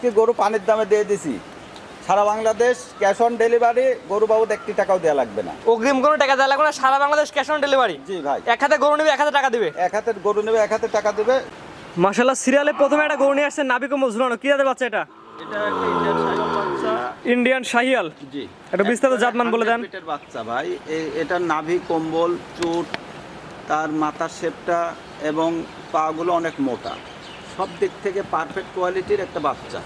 আজকে গরু পানির দামে দিয়ে দিছি, সারা বাংলাদেশ ক্যাশ অন ডেলিভারি, গরু বাবদ 1 টাকাও দেওয়া লাগবে না। অগ্রিম কোনো টাকা দেওয়া লাগবে না, সারা বাংলাদেশ ক্যাশ অন ডেলিভারি। জি ভাই, এক হাতে গরু নেবে, এক হাতে টাকা দিবে। এক হাতের গরু নেবে, এক হাতে টাকা দেবে। মাশাআল্লাহ, সিরিয়ালে প্রথমে একটা গরু নিয়ে আসছেন নাভি কম্বল ঝুলানো, কি জাতের বাচ্চা এটা? এটা একটা ইন্ডিয়ান শাহিওয়াল বাচ্চা। ইন্ডিয়ান শাহিয়াল। জি, এটা বিস্তারিত জাতমান বলে দেন। পেটের বাচ্চা ভাই, এটার নাভি, কম্বল, চুট, তার মাথার শেপটা এবং পাগুলো অনেক মোটা, সব দিক থেকে পারফেক্ট কোয়ালিটির একটা বাচ্চা।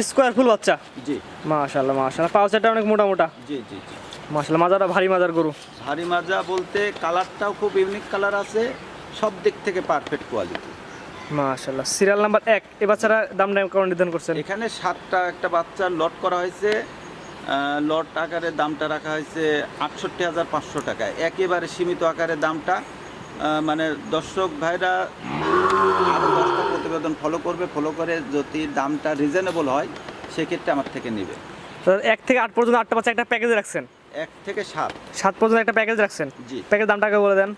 স্কোয়ার ফুল বাচ্চা। জি মাশাআল্লাহ মাশাআল্লাহ, পাউচারটা অনেক মোটা মোটা। জি জি জি, মাশাআল্লাহ, মাজাটা ভারী মাজার গরু। ভারী মাজা বলতে কালারটাও খুব ইউনিক কালার আছে, সব দিক থেকে পারফেক্ট কোয়ালিটি। মাশাআল্লাহ, সিরিয়াল নাম্বার 1। এই বাচ্চারা দাম কেমন নির্ধারণ করছেন? এখানে 7টা একটা বাচ্চা লট করা হয়েছে, লট আকারে দামটা রাখা হয়েছে 68,500 টাকায়, একেবারে সীমিত আকারে দামটা। মানে দর্শক ভাইরা আরও 10টা প্রতিবেদন ফলো করবে, ফলো করে যদি দামটা রিজনেবল হয় সেক্ষেত্রে আমার থেকে নেবে। 1 থেকে 8 পর্যন্ত 8টা বাচ্চা একটা প্যাকেজে রাখছেন। 1 থেকে 7। 7 পর্যন্ত একটা প্যাকেজ রাখছেন। জি, প্যাকেজ দামটা আগে বলে দেন।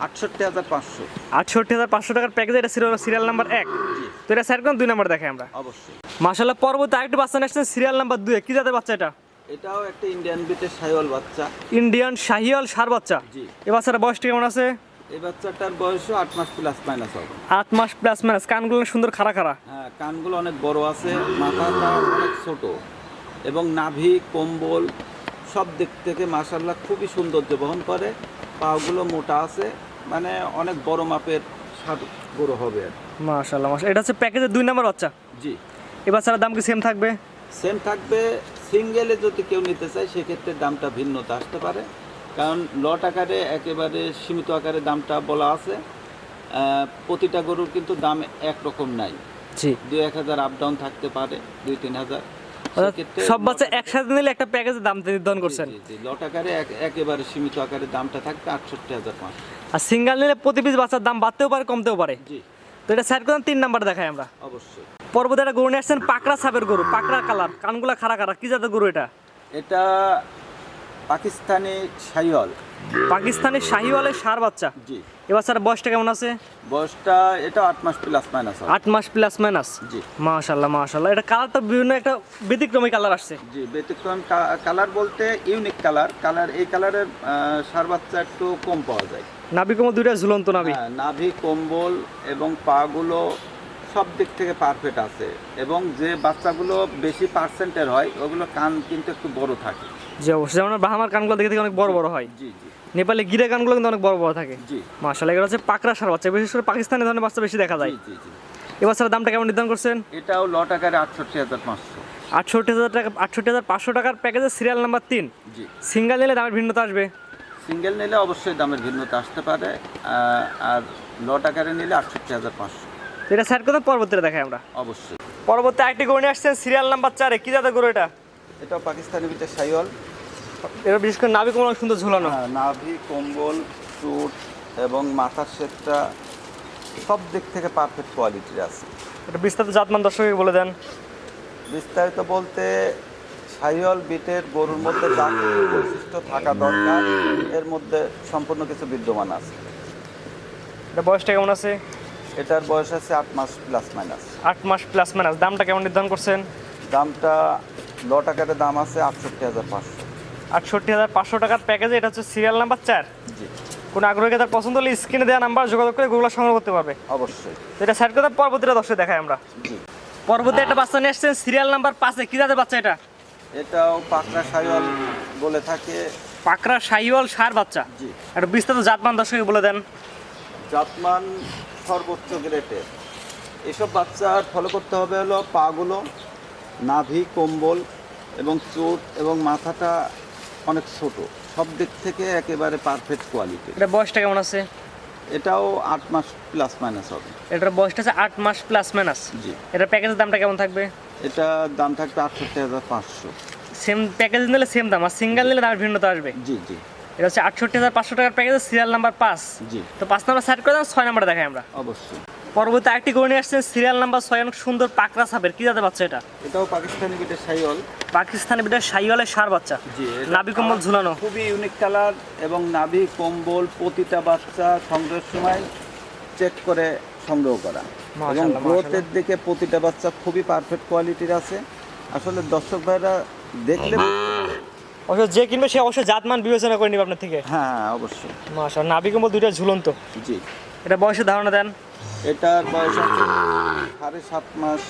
68,500। 68,500 টাকার প্যাকেজ, এটা সিরিয়াল নাম্বার 1। জি, তো এটা স্যার কোন 2 নাম্বার দেখাই আমরা। অবশ্যই। মাশাআল্লাহ, পরবর্তী আরেকটা বাচ্চা আসছে সিরিয়াল নাম্বার 2 এ, কি জাতের বাচ্চা এটা? এটাও একটা ইন্ডিয়ান বিটের শাহিওয়াল বাচ্চা। ইন্ডিয়ান শাহিয়াল সার বাচ্চা। জি, এই বাচ্চাটার বয়সটা কেমন আছে? এই বাচ্চাটার বয়সও 8 মাস প্লাস মাইনাস হবে। 8 মাস প্লাস মাইনাস। কানগুলো সুন্দর খাড়া খাড়া। হ্যাঁ, কানগুলো অনেক বড় আছে, মাথাটা অনেক ছোট এবং নাভি, কম্বল সব দিক থেকে মাশাআল্লাহ খুবই সৌন্দর্য বহন করে। পাগুলো মোটা আছে, মানে অনেক বড় মাপের সার গরু হবে আর কি। মাশাআল্লাহ মাশাআল্লাহ, এটা হচ্ছে প্যাকেজের 2 নাম্বার বাচ্চা। জি, এই বাচ্চাটার দাম কি সেম থাকবে? সেম থাকবে। সিঙ্গেলে যদি কেউ নিতে চায় সেক্ষেত্রে দামটা ভিন্নতা আসতে পারে, কারণ লট আকারে একেবারে সীমিত আকারে দামটা বলা আছে। প্রতিটা গরুর কিন্তু দাম একরকম নাই। জি, 2-1 হাজার আপ ডাউন থাকতে পারে, 2-3 হাজার। সেক্ষেত্রে সব বাচ্চা একসাথে নিলে একটা প্যাকেজের দাম নির্ধারণ করছেন। জি জি, লট আকারে একেবারে সীমিত আকারে দামটা থাকবে 68,500। আর সিঙ্গেল নিলে প্রতি পিস বাচ্চার দাম বাড়তেও পারে, কমতেও পারে। জি, তো এটা স্যার কোন 3 নাম্বার দেখাই আমরা। অবশ্যই। পরবর্তী একটা গরু নিয়ে আসছেন পাকড়া সাপের গরু, পাকড়া কালার, কানগুলা খাড়া খাড়া, কি জাতের গরু এটা? এটা পাকিস্তানি শাহিওয়াল। পাকিস্তানি শাহিওয়ালের সার বাচ্চা। জি, এই বাচ্চার বয়সটা কেমন আছে? বয়সটা এটা 8 মাস প্লাস মাইনাস হবে। 8 মাস প্লাস মাইনাস। জি, মাশাআল্লাহ মাশাআল্লাহ, এটা কালারটা বিভিন্ন একটা ব্যতিক্রমী কালার আসছে। জি, ব্যতিক্রম কালার বলতে ইউনিক কালার। এই কালারের সার বাচ্চা একটু কম পাওয়া যায়। নাভি কোমর দুইটা ঝুলন্ত নাভি। হ্যাঁ, নাভি, কম্বল এবং পাগুলো সব দিক থেকে পারফেক্ট আছে, এবং যে বাচ্চাগুলো বেশি পার্সেন্টের হয় ওগুলো কান কিন্তু একটু বড় থাকে। যে অবশ্যই, যেমন বাহামার কানগুলো দেখে থেকে অনেক বড় বড় হয়। জি জি নেপালে গিরে কানগুলো কিন্তু অনেক বড় বড় থাকে। জি মাশাআল্লাহ, এটা হচ্ছে পাকড়া সার বাচ্চা, বিশেষ করে পাকিস্তানি ধরনের বাচ্চা বেশি দেখা যায়। জি জি জি, এই বাচ্চার দামটা কেমন নির্ধারণ করছেন? এটাও লট আকারে 68,500। 68,000 টাকা, 68,500 টাকার প্যাকেজের সিরিয়াল নাম্বার 3। জি, সিঙ্গেল নিলে দামের ভিন্নতা আসবে। সিঙ্গেল নিলে অবশ্যই দামের ভিন্নতা আসতে পারে, আর লট আকারে নিলে 68,500। এটা স্যার কোন পরবর্তীতে দেখাই আমরা। অবশ্যই। পরবর্তী আরেকটি গরু নিয়ে আসছেন সিরিয়াল নাম্বার 4 এ, কি জাতের গরু এটা? এটাও পাকিস্তানি বিটের শাহিওয়াল। এটা বিশেষ করে নাভি কোমর অনেক সুন্দর ঝুলানো। হ্যাঁ, নাভি, কম্বল, চুট এবং মাথার শেপটা সব দিক থেকে পারফেক্ট কোয়ালিটির আছে। এটা বিস্তারিত জাতমান দর্শককে বলে দেন। বিস্তারিত বলতে শাহিওয়াল বিটের গরুর মধ্যে যা কিছু বৈশিষ্ট্য থাকা দরকার এর মধ্যে সম্পূর্ণ কিছু বিদ্যমান আছে। এটা বয়সটা কেমন আছে? এটার বয়স আছে 8 মাস প্লাস মাইনাস। 8 মাস প্লাস মাইনাস। দামটা কেমন নির্ধারণ করছেন? দামটা লট আকারে দাম আছে 68,500। 68,500 টাকার প্যাকেজে, এটা হচ্ছে সিরিয়াল নাম্বার 4। জি, কোনো আগ্রহী তার পছন্দ হলে স্ক্রিনে দেওয়া নাম্বার যোগাযোগ করে গরুগুলো সংগ্রহ করতে পারবে। অবশ্যই। তো এটা স্যার কথা পরবর্তীটা দর্শক দেখাই আমরা। জি, পরবর্তী একটা বাচ্চা নিয়ে আসছেন সিরিয়াল নাম্বার 5 এ, কি জাতের বাচ্চা এটা? এটাও পাকড়া শাহিওয়াল বলে থাকে। পাকড়া শাহিওয়াল সার বাচ্চা। জি, একটা বিস্তারিত জাতমান দর্শককে বলে দেন। জাতমান সর্বোচ্চ গ্রেডের। এসব বাচ্চার ফলো করতে হবে হলো পাগুলো, নাভি, কম্বল এবং চোট এবং মাথাটা অনেক ছোট, সব দিক থেকে একেবারে পারফেক্ট কোয়ালিটি। এটা বয়সটা কেমন আছে? এটাও 8 মাস প্লাস মাইনাস হবে। এটার বয়সটা আছে 8 মাস প্লাস মাইনাস। জি, এটার প্যাকেজের দামটা কেমন থাকবে? এটা দাম থাকবে 68,500। সেম প্যাকেজ নিলে সেম দাম, আর সিঙ্গেল নিলে দামের ভিন্নতা আসবে। জি জি, এটা হচ্ছে 68,500 টাকার প্যাকেজের সিরিয়াল নাম্বার 5। জি, তো 5 নাম্বার সাইড করে দাম, 6 নাম্বার দেখাই আমরা। অবশ্যই। পরবর্তী আরেকটি গরু নিয়ে আসছেন সিরিয়াল নাম্বার 6, অনেক সুন্দর পাকড়া সাপের, কি জাতের বাচ্চা এটা? এটাও পাকিস্তানি বিটের শাহিওয়াল। পাকিস্তানি বিটের শাহিওয়ালের সার বাচ্চা। জি, নাভি কম্বল ঝুলানো। খুবই ইউনিক কালার এবং নাভি, কম্বল প্রতিটা বাচ্চা সংগ্রহের সময় চেক করে সংগ্রহ করা এবং মাশাআল্লাহ, গ্রোথের দিকে প্রতিটা বাচ্চা খুবই পারফেক্ট কোয়ালিটির আছে। আসলে দর্শক ভাইরা দেখলে অবশ্য যে কিনবে সে অবশ্যই জাতমান বিবেচনা করে নিবে আপনার থেকে। হ্যাঁ অবশ্যই। মাশাআল্লাহ, নাভি কম্বল দুইটা ঝুলন্ত। জি, এটা বয়সের ধারণা দেন। এটার বয়স হচ্ছে 7.5 মাস।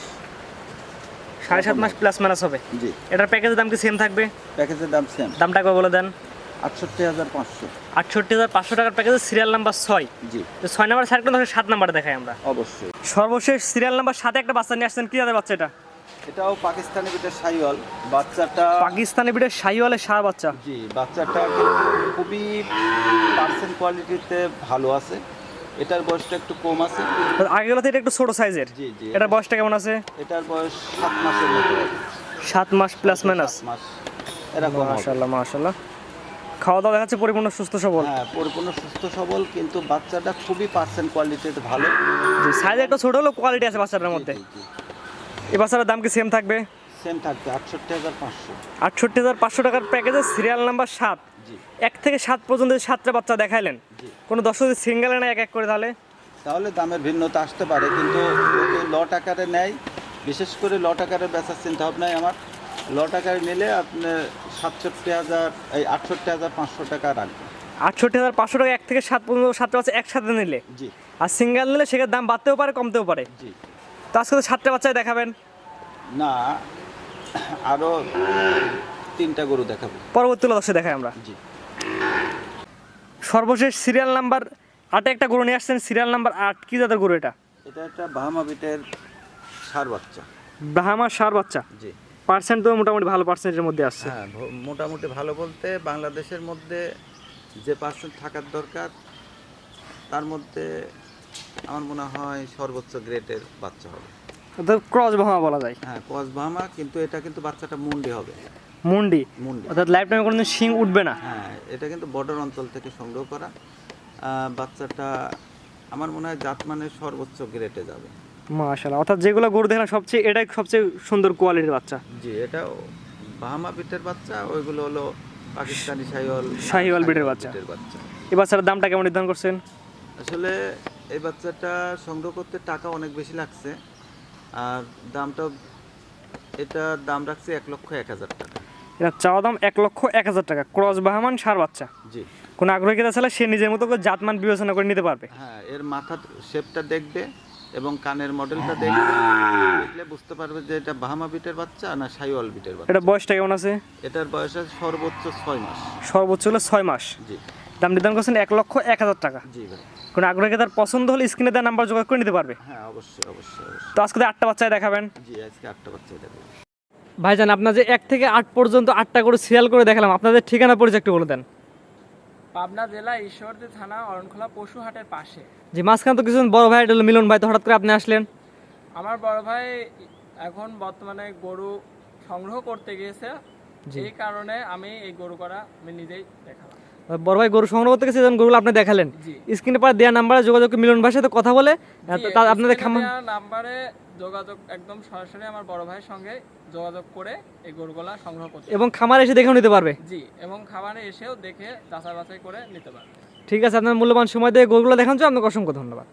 7.5 মাস প্লাস মাইনাস হবে। জি, এটার প্যাকেজের দাম কি সেম থাকবে? প্যাকেজের দাম সেম, দামটা একবার বলে দেন। 68,500। 68,500 টাকার প্যাকেজের সিরিয়াল নাম্বার 6। জি, তো 6 নাম্বার সাইড করে 7 নাম্বারে দেখাই আমরা। অবশ্যই। সর্বশেষ সিরিয়াল নাম্বার 7 একটা বাচ্চা নিয়ে আসছেন, কি জাতের বাচ্চা এটা? এটাও পাকিস্তানি বিটের শাহিওয়াল বাচ্চাটা। পাকিস্তানি বিটের শাহিওয়ালের ষাঁড় বাচ্চা। জি, বাচ্চাটা কিন্তু খুবই পার্সেন্ট কোয়ালিটিতে ভালো আছে। এটার বয়সটা একটু কম আছে। আগেগুলোতে এটা একটু ছোট সাইজের। জি জি, এটার বয়সটা কেমন আছে? এটার বয়স 7 মাসের মতো। 7 মাস প্লাস মাইনাস। 7 মাস এরকম হবে। মাশাআল্লাহ মাশাআল্লাহ। খাওয়া দাওয়া দেখাচ্ছে পরিপূর্ণ সুস্থ সবল। হ্যাঁ, পরিপূর্ণ সুস্থ সবল, কিন্তু বাচ্চাটা খুবই পার্সেন্ট কোয়ালিটিতে ভালো। জি, সাইজ একটু ছোট হলেও কোয়ালিটি আছে বাচ্চাটার মধ্যে। এই বাচ্চাটার দাম কি সেম থাকবে? সেম থাকবে 68,500। 68,500 টাকার প্যাকেজে সিরিয়াল নাম্বার 7। জি 1 থেকে 7 পর্যন্ত 7টা বাচ্চা দেখাইলেন। জি, কোনো দর্শক যদি সিঙ্গেলে না এক এক করে তাহলে তাহলে দামের ভিন্নতা আসতে পারে, কিন্তু যদি লট আকারে নেয়, বিশেষ করে লট আকারে বেচার চিন্তা ভাবনায় আমার, লট আকারে নিলে আপনি 68,500 টাকা রাখবেন। 68,500 টাকা 1 থেকে 7 পর্যন্ত 7টা বাচ্চা একসাথে নিলে। জি আর সিঙ্গেল নিলে সেটার দাম বাড়তেও পারে কমতেও পারে। জি, তো আজকে তো 7টা বাচ্চাই দেখাবেন, না আরও 3টা গরু দেখাবো। পরবর্তী দর্শক দেখাই আমরা। জি, সর্বশেষ সিরিয়াল নাম্বার 8 একটা গরু নিয়ে আসছেন, সিরিয়াল নাম্বার 8, কি জাতের গরু এটা? এটা একটা বাহামা বিটের ষাঁড় বাচ্চা। ব্রাহ্মা ষাঁড় বাচ্চা। জি, পার্সেন্ট তো মোটামুটি ভালো পার্সেন্টের মধ্যে আসছে। হ্যাঁ মোটামুটি ভালো বলতে বাংলাদেশের মধ্যে যে পার্সেন্ট থাকার দরকার তার মধ্যে আমার মনে হয় সর্বোচ্চ গ্রেডের বাচ্চা হবে। তো ক্রস ব্রাহ্মা বলা যায়। হ্যাঁ, কস বাহামা, কিন্তু এটা কিন্তু বাচ্চাটা মুন্ডি হবে। মুন্ডি, মুন্ডি, অর্থাৎ লাইফ টাইমে কোনোদিন শিং উঠবে না। হ্যাঁ, এটা কিন্তু বর্ডার অঞ্চল থেকে সংগ্রহ করা। বাচ্চাটা আমার মনে হয় জাতমানের সর্বোচ্চ গ্রেডে যাবে। মাশাআল্লাহ, অর্থাৎ যেগুলো গরু দেখলাম সবচেয়ে এটাই সবচেয়ে সুন্দর কোয়ালিটির বাচ্চা। জি, এটা বাহামা বিটের বাচ্চা, ওইগুলো হলো পাকিস্তানি শাহিওয়াল। শাহিওয়াল বিটের বাচ্চা। এই বাচ্চার দামটা কেমন নির্ধারণ করছেন? আসলে এই বাচ্চাটা সংগ্রহ করতে টাকা অনেক বেশি লাগছে, আর দামটা, এটার দাম রাখছে 1,01,000 টাকা। এটা চাওয়া দাম 1,01,000 টাকা, ক্রস বাহামান ষাঁড় বাচ্চা। জি, কোনো আগ্রহী ক্রেতা চাইলে সে নিজের মতো করে জাতমান বিবেচনা করে নিতে পারবে। হ্যাঁ, এর মাথার শেপটা দেখবে এবং কানের মডেলটা দেখবে, দেখলে বুঝতে পারবে যে এটা বাহামা বিটের বাচ্চা না শাহিওয়াল বিটের বাচ্চা। এটা বয়সটা কেমন আছে? এটার বয়স আছে সর্বোচ্চ 6 মাস। সর্বোচ্চ হলো 6 মাস। জি দাম নির্ধারণ করছেন 1,01,000 টাকা। জি ভাই, কোনো আগ্রহী ক্রেতার পছন্দ হলে স্ক্রিনে দেওয়া নাম্বার যোগাযোগ করে নিতে পারবে। হ্যাঁ অবশ্যই অবশ্যই অবশ্যই। তো আজকে 8টা বাচ্চায় দেখাবেন। জি, আজকে 8টা বাচ্চা দেখাবো। ভাইজান, আপনার যে 1 থেকে 8 পর্যন্ত 8টা করে সিরিয়াল করে দেখালাম, আপনাদের ঠিকানা পরিচয় একটু বলে দেন। পাবনা জেলা ঈশ্বরদী থানা অরণখোলা পশু হাটের পাশে। জি, মাঝখানে তো কিছুদিন বড় ভাই এটা হলো মিলন ভাই, তো হঠাৎ করে আপনি আসলেন? আমার বড় ভাই এখন বর্তমানে গরু সংগ্রহ করতে গিয়েছে, এই কারণে আমি এই গরু করা আমি নিজেই দেখালাম। বড় ভাই গরু সংগ্রহ করতে গেছে, যখন গরুগুলো আপনি দেখালেন, জি স্ক্রিনে পর দেওয়া নাম্বারে যোগাযোগ করে মিলন ভাইয়ের সাথে কথা বলে আপনাদের খামার নাম্বারে যোগাযোগ একদম সরাসরি আমার বড় ভাইয়ের সঙ্গে যোগাযোগ করে এই গরুগুলা সংগ্রহ করতে, এবং খামারে এসে দেখেও নিতে পারবে। জি, এবং খামারে এসেও দেখে যাচাই বাছাই করে নিতে পারবে। ঠিক আছে, আপনার মূল্যবান সময় দিয়ে গরুগুলো দেখান, আপনাকে অসংখ্য ধন্যবাদ।